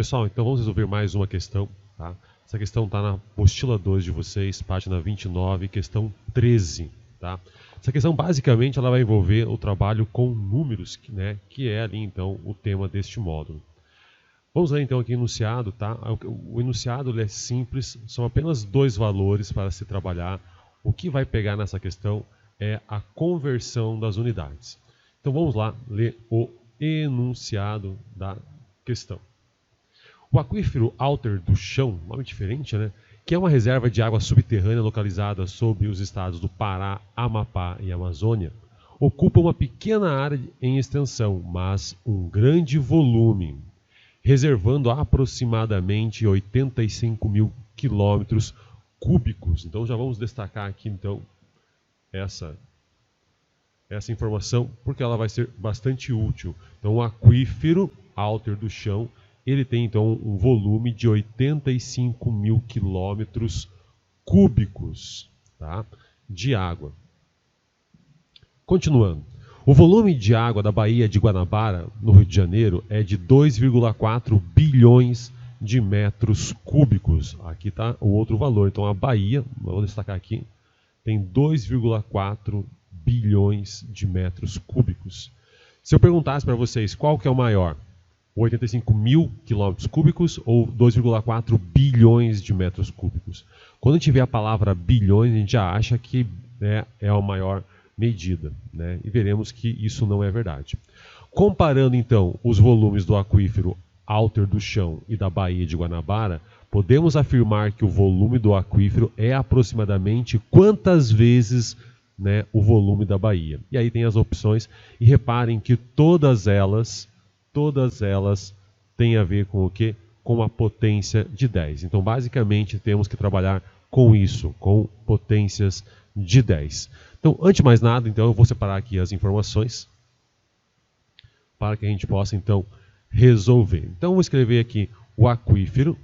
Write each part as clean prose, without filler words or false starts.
Pessoal, então vamos resolver mais uma questão, tá? Essa questão está na apostila 2 de vocês, página 29, questão 13, tá? Essa questão basicamente ela vai envolver o trabalho com números, né, que é ali então o tema deste módulo. Vamos ler então aqui o enunciado, tá? O enunciado ele é simples, são apenas dois valores para se trabalhar. O que vai pegar nessa questão é a conversão das unidades. Então vamos lá ler o enunciado da questão. O aquífero Alter do Chão, nome diferente, né? Que é uma reserva de água subterrânea localizada sob os estados do Pará, Amapá e Amazônia, ocupa uma pequena área em extensão, mas um grande volume, reservando aproximadamente 85 mil quilômetros cúbicos. Então já vamos destacar aqui então essa informação, porque ela vai ser bastante útil. Então o aquífero Alter do Chão, ele tem então um volume de 85 mil quilômetros cúbicos, tá, de água. Continuando. O volume de água da Baía de Guanabara, no Rio de Janeiro, é de 2,4 bilhões de metros cúbicos. Aqui está o outro valor. Então a Baía, vou destacar aqui, tem 2,4 bilhões de metros cúbicos. Se eu perguntasse para vocês qual que é o maior, 85 mil quilômetros cúbicos ou 2,4 bilhões de metros cúbicos? Quando a gente vê a palavra bilhões, a gente já acha que é a maior medida, né? E veremos que isso não é verdade. Comparando então os volumes do aquífero Alter do Chão e da Baía de Guanabara, podemos afirmar que o volume do aquífero é aproximadamente quantas vezes, né, o volume da Baía. E aí tem as opções, e reparem que todas elas têm a ver com o quê? Com a potência de 10. Então basicamente temos que trabalhar com isso, com potências de 10. Então, antes de mais nada, então, eu vou separar aqui as informações para que a gente possa, então, resolver. Então, eu vou escrever aqui o aquífero.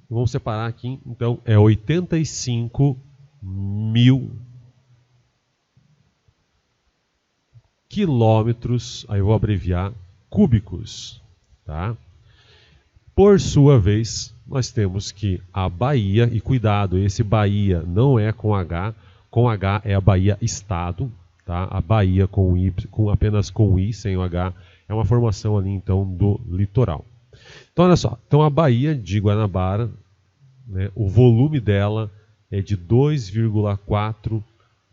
Vamos separar aqui, então, é 85 mil quilômetros, aí eu vou abreviar, cúbicos, tá? Por sua vez, nós temos que a Baía, e cuidado, esse Baía não é com H é a Baía Estado, tá? A Baía com I, apenas com I, sem o H, é uma formação ali então do litoral. Então olha só, então a Baía de Guanabara, né, o volume dela é de 2,4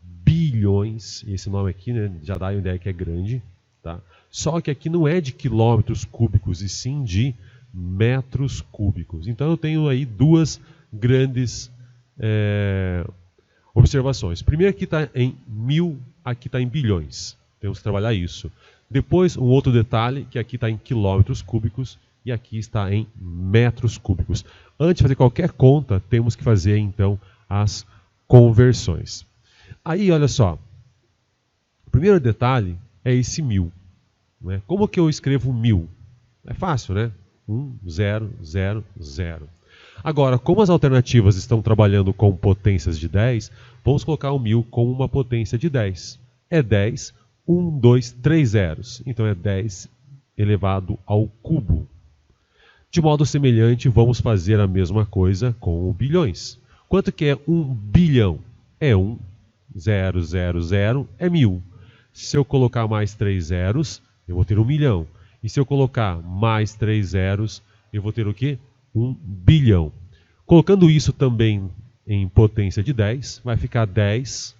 bilhões, e esse nome aqui, né, já dá a ideia que é grande, tá? Só que aqui não é de quilômetros cúbicos, e sim de metros cúbicos. Então eu tenho aí duas grandes observações. Primeiro, aqui está em mil, aqui está em bilhões. Temos que trabalhar isso. Depois, um outro detalhe, que aqui está em quilômetros cúbicos e aqui está em metros cúbicos. Antes de fazer qualquer conta, temos que fazer então as conversões. Aí, olha só. O primeiro detalhe é esse mil, né? Como que eu escrevo mil? É fácil, né? 1, 0, 0, 0. Agora, como as alternativas estão trabalhando com potências de 10, vamos colocar o 1000 como uma potência de 10. É 10, 1, 2, 3 zeros. Então é 10 elevado ao cubo. De modo semelhante, vamos fazer a mesma coisa com o bilhões. Quanto que é 1 bilhão? É 1, 0, 0, 0, é 1000. Se eu colocar mais 3 zeros, eu vou ter 1 milhão. E se eu colocar mais 3 zeros, eu vou ter o quê? 1 bilhão. Colocando isso também em potência de 10, vai ficar 10,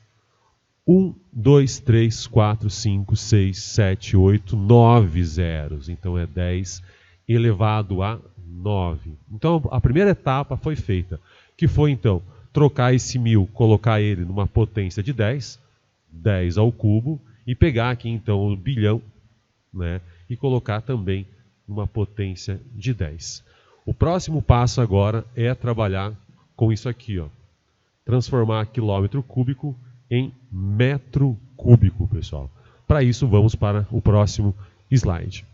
1, 2, 3, 4, 5, 6, 7, 8, 9 zeros. Então é 10 elevado a 9. Então a primeira etapa foi feita, que foi então trocar esse 1000, colocar ele numa potência de 10, 10 ao cubo, e pegar aqui então o bilhão, né, e colocar também numa potência de 10. O próximo passo agora é trabalhar com isso aqui, ó. Transformar quilômetro cúbico em metro cúbico, pessoal. Para isso, vamos para o próximo slide.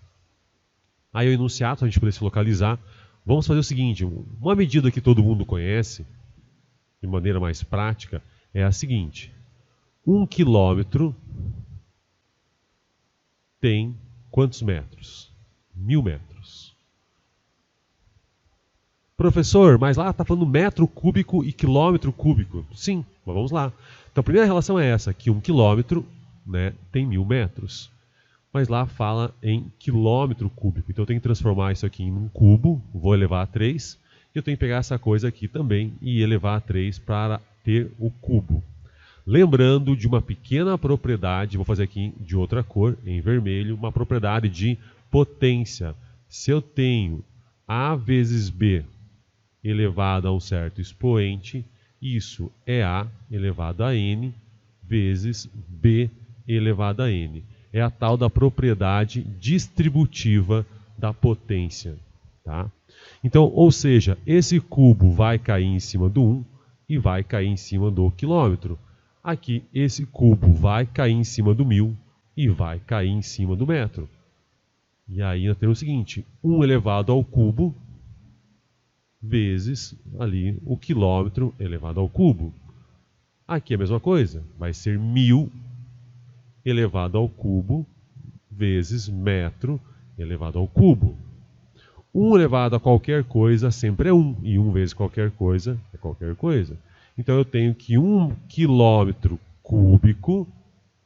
Aí o enunciado, para a gente poder se localizar, vamos fazer o seguinte, uma medida que todo mundo conhece, de maneira mais prática, é a seguinte. 1 quilômetro tem quantos metros? 1000 metros. Professor, mas lá está falando metro cúbico e quilômetro cúbico. Sim, mas vamos lá. Então a primeira relação é essa, que 1 quilômetro, né, tem 1000 metros. Mas lá fala em quilômetro cúbico. Então eu tenho que transformar isso aqui em um cubo, vou elevar a 3. E eu tenho que pegar essa coisa aqui também e elevar a 3 para ter o cubo. Lembrando de uma pequena propriedade, vou fazer aqui de outra cor, em vermelho, uma propriedade de potência. Se eu tenho A vezes B elevado a um certo expoente, isso é A elevado a N vezes B elevado a N. É a tal da propriedade distributiva da potência. Tá? Então, ou seja, esse cubo vai cair em cima do 1 e vai cair em cima do quilômetro. Aqui, esse cubo vai cair em cima do 1000 e vai cair em cima do metro. E aí nós temos o seguinte, 1 elevado ao cubo vezes ali o quilômetro elevado ao cubo. Aqui é a mesma coisa, vai ser 1000 elevado ao cubo vezes metro elevado ao cubo. 1 elevado a qualquer coisa sempre é 1, e 1 vezes qualquer coisa é qualquer coisa. Então eu tenho que 1 quilômetro cúbico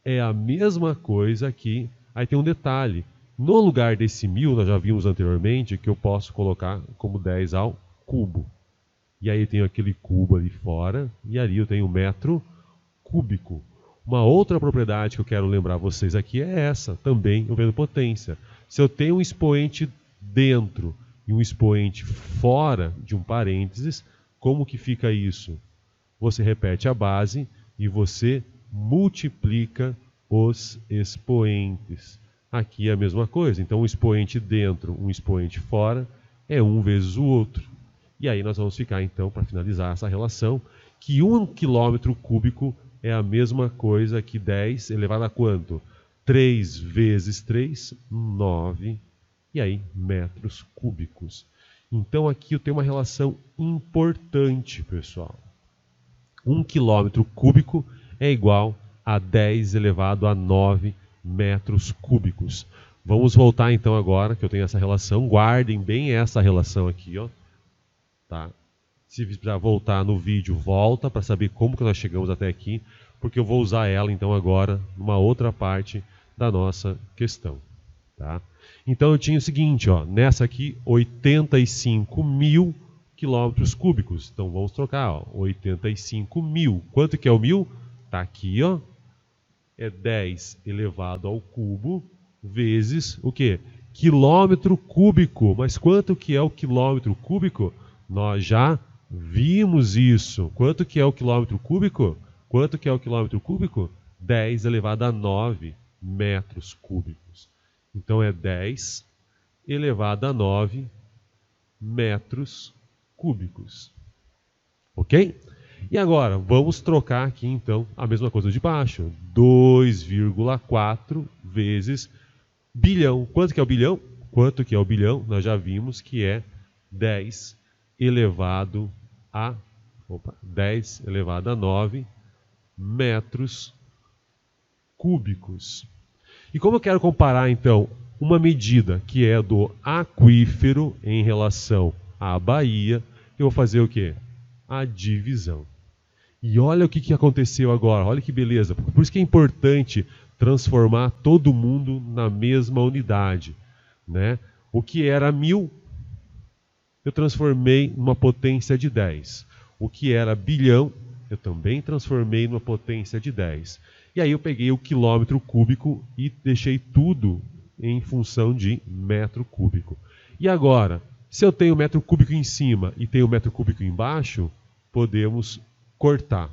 é a mesma coisa que... Aí tem um detalhe, no lugar desse 1000, nós já vimos anteriormente, que eu posso colocar como 10 ao cubo. E aí eu tenho aquele cubo ali fora, e ali eu tenho um metro cúbico. Uma outra propriedade que eu quero lembrar vocês aqui é essa, também envolvendo potência. Se eu tenho um expoente dentro e um expoente fora de um parênteses, como que fica isso? Você repete a base e você multiplica os expoentes. Aqui é a mesma coisa. Então, um expoente dentro, um expoente fora, é 1 vezes o outro. E aí nós vamos ficar, então, para finalizar essa relação, que 1 quilômetro cúbico é a mesma coisa que 10 elevado a quanto? 3 vezes 3, 9, e aí metros cúbicos. Então aqui eu tenho uma relação importante, pessoal. 1 quilômetro cúbico é igual a 10 elevado a 9 metros cúbicos. Vamos voltar então agora, que eu tenho essa relação. Guardem bem essa relação aqui, ó. Tá? Se precisar voltar no vídeo, volta para saber como que nós chegamos até aqui, porque eu vou usar ela então agora numa outra parte da nossa questão. Tá? Então eu tinha o seguinte, ó, nessa aqui 85.000 quilômetros cúbicos. Então vamos trocar, ó, 85.000. Quanto que é o 1000? Está aqui, ó. É 10 elevado ao cubo vezes o quê? Quilômetro cúbico. Mas quanto que é o quilômetro cúbico? Nós já vimos isso. Quanto que é o quilômetro cúbico? Quanto que é o quilômetro cúbico? 10 elevado a 9 metros cúbicos. Então é 10 elevado a 9 metros cúbicos. Ok? E agora, vamos trocar aqui então a mesma coisa de baixo. 2,4 vezes bilhão. Quanto que é o bilhão? Quanto que é o bilhão? Nós já vimos que é 10 elevado a 10 elevado a 9 metros cúbicos. E como eu quero comparar então uma medida que é do aquífero em relação à baía, eu vou fazer o quê? A divisão. E olha o que aconteceu agora, olha que beleza. Por isso que é importante transformar todo mundo na mesma unidade, né? O que era 1000, eu transformei numa potência de 10. O que era bilhão, eu também transformei numa potência de 10. E aí eu peguei o quilômetro cúbico e deixei tudo em função de metro cúbico. E agora, se eu tenho metro cúbico em cima e tenho metro cúbico embaixo, podemos cortar.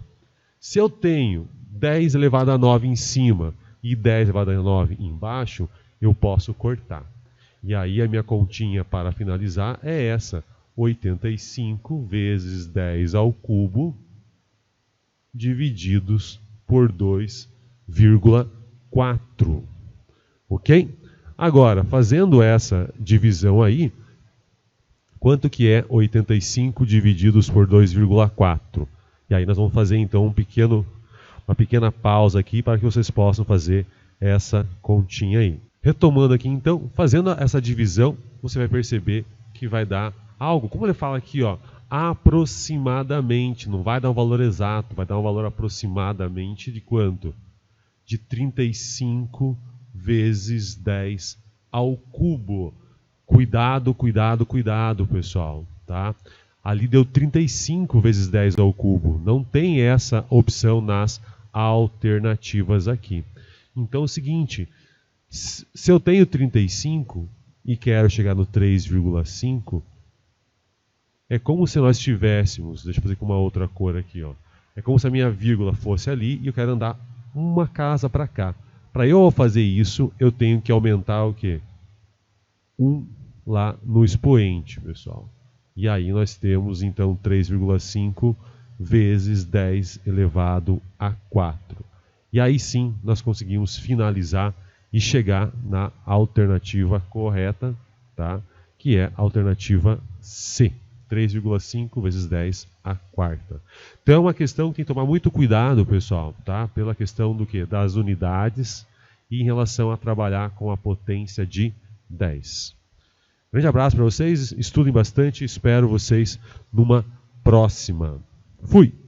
Se eu tenho 10 elevado a 9 em cima e 10 elevado a 9 embaixo, eu posso cortar. E aí a minha continha para finalizar é essa. 85 vezes 10 ao cubo divididos por 2,4. Ok? Agora, fazendo essa divisão aí, quanto que é 85 divididos por 2,4? E aí nós vamos fazer então uma pequena pausa aqui para que vocês possam fazer essa continha aí. Retomando aqui, então, fazendo essa divisão, você vai perceber que vai dar algo. Como ele fala aqui, ó, aproximadamente, não vai dar um valor exato, vai dar um valor aproximadamente de quanto? De 35 vezes 10 ao cubo. Cuidado, cuidado, cuidado, pessoal, tá? Ali deu 35 vezes 10 ao cubo. Não tem essa opção nas alternativas aqui. Então é o seguinte, se eu tenho 35 e quero chegar no 3,5, é como se nós tivéssemos, deixa eu fazer com uma outra cor aqui, ó. É como se a minha vírgula fosse ali e eu quero andar uma casa para cá. Para eu fazer isso, eu tenho que aumentar o quê? 1 lá no expoente, pessoal. E aí nós temos, então, 3,5 vezes 10 elevado a 4. E aí sim, nós conseguimos finalizar e chegar na alternativa correta, tá? Que é a alternativa C. 3,5 vezes 10 a quarta. Então é uma questão que tem que tomar muito cuidado, pessoal, tá? Pela questão do quê? Das unidades e em relação a trabalhar com a potência de 10. Grande abraço para vocês, estudem bastante, espero vocês numa próxima. Fui!